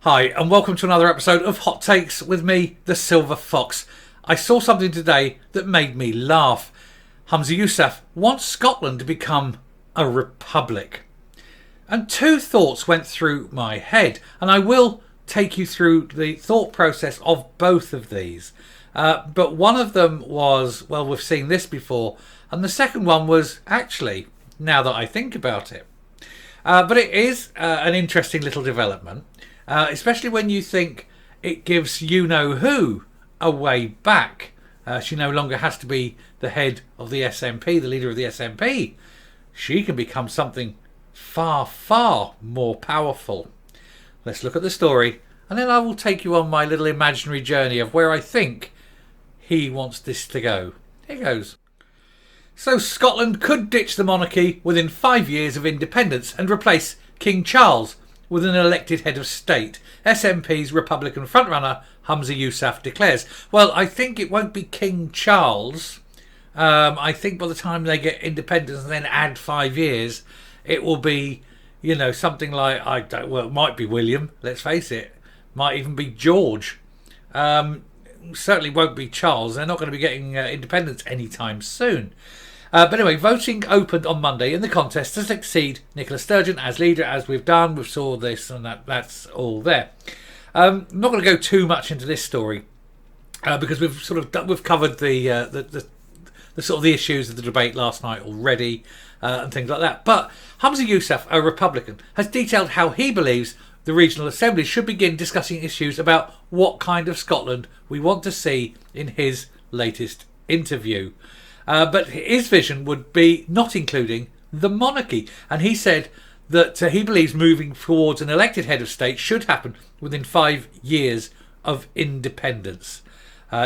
Hi, and welcome to another episode of Hot Takes with me, the Silver Fox. I saw something today that made me laugh. Humza Yousaff wants Scotland to become a republic. And two thoughts went through my head, and I will take you through the thought process of both of these. But one of them was, well, we've seen this before, and the second one was, actually, now that I think about it. But it is an interesting little development. Especially when you think it gives you-know-who a way back. She no longer has to be the head of the SNP, the leader of the SNP. She can become something far, far more powerful. Let's look at the story, and then I will take you on my little imaginary journey of where I think he wants this to go. Here goes. So Scotland could ditch the monarchy within 5 years of independence and replace King Charles with an elected head of state. SNP's Republican frontrunner Humza Yousaff declares. Well, I think it won't be King Charles. I think by the time they get independence and then add 5 years, it will be, something like, it might be William, let's face it. Might even be George. Certainly won't be Charles. They're not going to be getting independence anytime soon. But anyway, voting opened on Monday in the contest to succeed Nicola Sturgeon as leader, as we've done. We've saw this and that's all there. I'm not going to go too much into this story because we've covered the sort of the issues of the debate last night already and things like that. But Humza Yousaff, a Republican, has detailed how he believes the regional assemblies should begin discussing issues about what kind of Scotland we want to see in his latest interview. But his vision would be not including the monarchy. And he said that he believes moving towards an elected head of state should happen within 5 years of independence.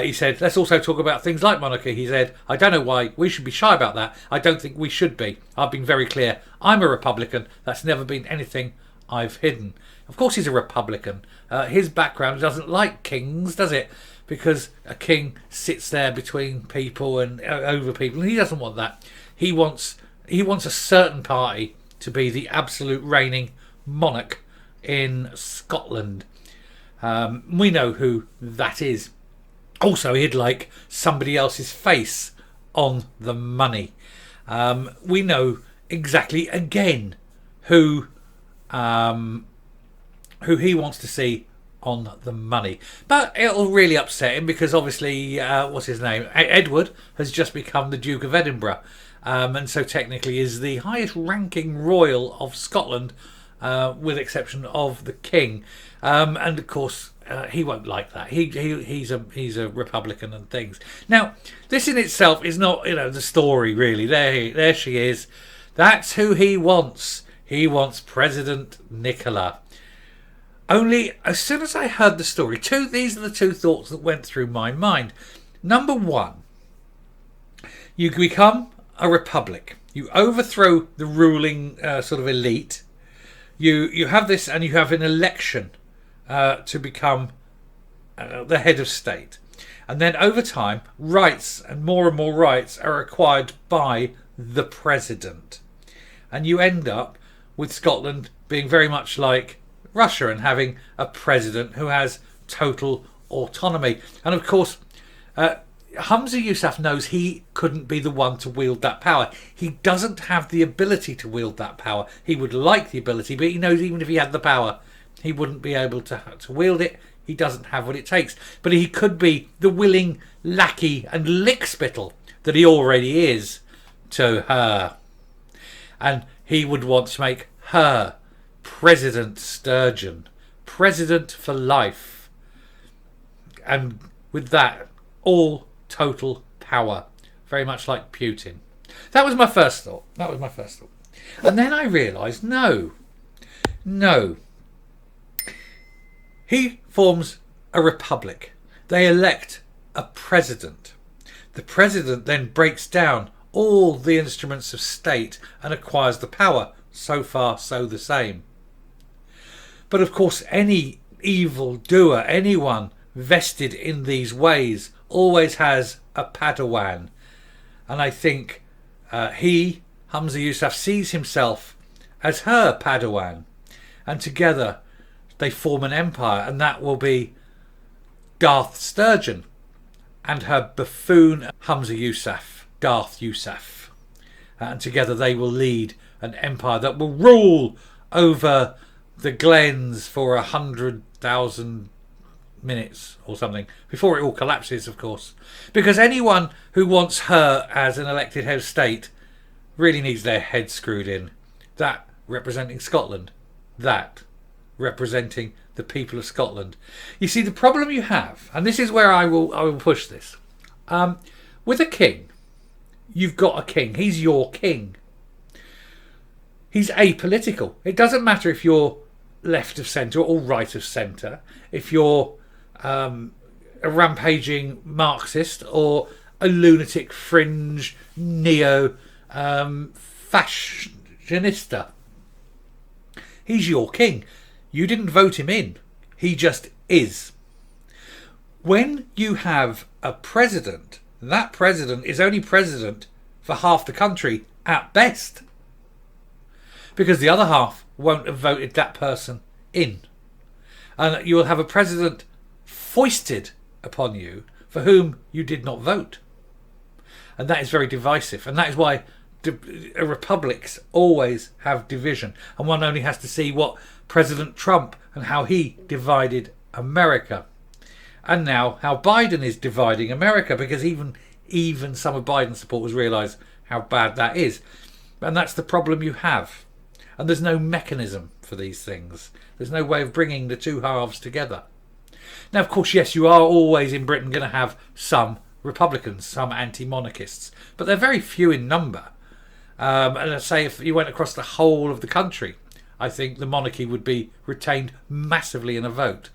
He said, let's also talk about things like monarchy. He said, I don't know why we should be shy about that. I don't think we should be. I've been very clear. I'm a Republican. That's never been anything I've hidden. Of course he's a Republican. His background doesn't like kings, does it? Because a king sits there between people and over people, and he doesn't want that. He wants a certain party to be the absolute reigning monarch in Scotland. We know who that is. Also, he'd like somebody else's face on the money. We know exactly again who he wants to see on the money, but it'll really upset him because obviously what's his name, Edward, has just become the Duke of Edinburgh, and so technically is the highest ranking royal of Scotland, with exception of the king, and of course he won't like that. He's a Republican and things. Now this in itself is not the story really. There she is. That's who he wants. He wants President Nicola. Only as soon as I heard the story, these are the two thoughts that went through my mind. Number one, you become a republic. You overthrow the ruling sort of elite. You have this, and you have an election to become the head of state. And then over time, rights and more rights are acquired by the president. And you end up with Scotland being very much like Russia and having a president who has total autonomy. And of course, Humza Yousaff knows he couldn't be the one to wield that power. He doesn't have the ability to wield that power. He would like the ability, but he knows even if he had the power, he wouldn't be able to wield it. He doesn't have what it takes. But he could be the willing lackey and lickspittle that he already is to her. And he would want to make her President Sturgeon, president for life, and with that, all total power, very much like Putin. That was my first thought. And then I realised, no. He forms a republic. They elect a president. The president then breaks down all the instruments of state and acquires the power. So far, so the same. But of course, any evil doer, anyone vested in these ways, always has a Padawan. And I think Humza Yousaff, sees himself as her Padawan. And together, they form an empire, and that will be Garth Sturgeon and her buffoon Humza Yousaff, Garth Yousaff. And together they will lead an empire that will rule over the glens for 100,000 minutes or something, before it all collapses, of course. Because anyone who wants her as an elected head of state really needs their head screwed in. That representing Scotland. That representing the people of Scotland. You see, the problem you have, and this is where I will push this, with a king, you've got a king. He's your king. He's apolitical. It doesn't matter if you're left of centre or right of centre, if you're a rampaging Marxist or a lunatic fringe neo fashionista. He's your king. You didn't vote him in. He just is. When you have a president, that president is only president for half the country at best, because the other half won't have voted that person in. And you will have a president foisted upon you for whom you did not vote. And that is very divisive. And that is why republics always have division. And one only has to see what President Trump and how he divided America. And now how Biden is dividing America, because even some of Biden's supporters realise how bad that is. And that's the problem you have. And there's no mechanism for these things. There's no way of bringing the two halves together. Now, of course, yes, you are always in Britain going to have some Republicans, some anti-monarchists, but they're very few in number. And I say if you went across the whole of the country, I think the monarchy would be retained massively in a vote.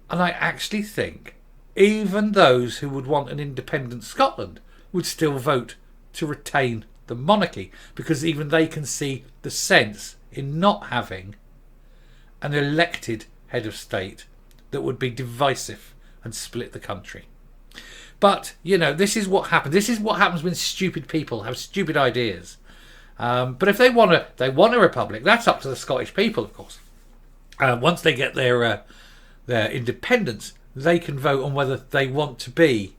And I actually think even those who would want an independent Scotland would still vote to retain the monarchy, because even they can see the sense in not having an elected head of state that would be divisive and split the country. But, you know, this is what happens. This is what happens when stupid people have stupid ideas. But if they want a republic, that's up to the Scottish people, of course. Once they get their independence, they can vote on whether they want to be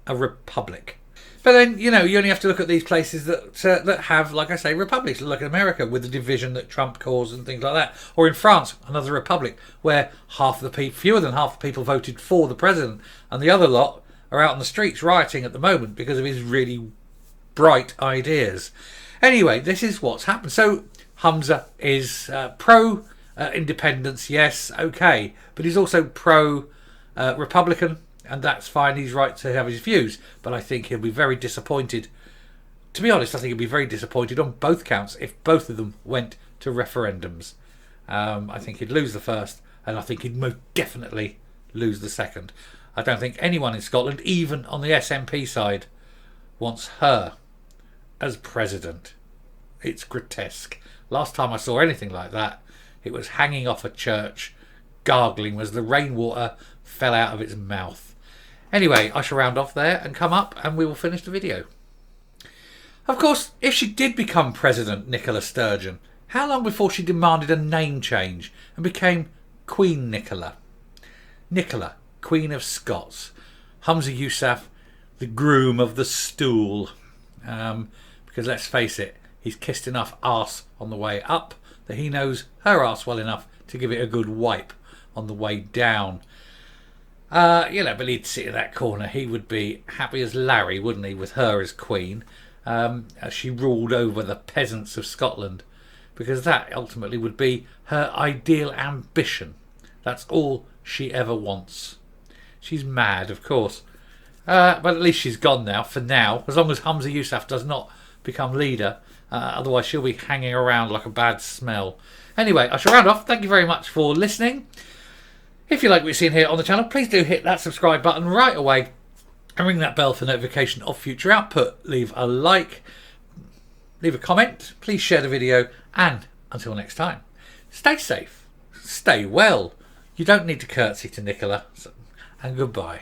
a republic. But then, you know, you only have to look at these places that have, like I say, republics. Look at America with the division that Trump caused and things like that. Or in France, another republic where fewer than half the people voted for the president, and the other lot are out on the streets rioting at the moment because of his really bright ideas. Anyway, this is what's happened. So Humza is pro-independence, yes, okay. But he's also pro-Republican, and that's fine. He's right to have his views. But I think he'll be very disappointed. To be honest, I think he'll be very disappointed on both counts if both of them went to referendums. I think he'd lose the first, and I think he'd most definitely lose the second. I don't think anyone in Scotland, even on the SNP side, wants her as president. It's grotesque. Last time I saw anything like that, it was hanging off a church, gargling as the rainwater fell out of its mouth. Anyway, I shall round off there and come up and we will finish the video. Of course, if she did become President Nicola Sturgeon, how long before she demanded a name change and became Queen Nicola? Nicola, Queen of Scots. Humza Yousaff, the groom of the stool. Because let's face it, he's kissed enough arse on the way up that he knows her arse well enough to give it a good wipe on the way down. But he'd sit in that corner. He would be happy as Larry, wouldn't he, with her as queen, as she ruled over the peasants of Scotland, because that ultimately would be her ideal ambition. That's all she ever wants. She's mad, of course. But at least she's gone now, for now, as long as Humza Yousaff does not become leader. Otherwise she'll be hanging around like a bad smell. Anyway, I shall round off. Thank you very much for listening. If you like what you're seeing here on the channel, please do hit that subscribe button right away and ring that bell for notification of future output. Leave a like, leave a comment, please share the video, and until next time, stay safe, stay well. You don't need to curtsy to Nicola, and goodbye.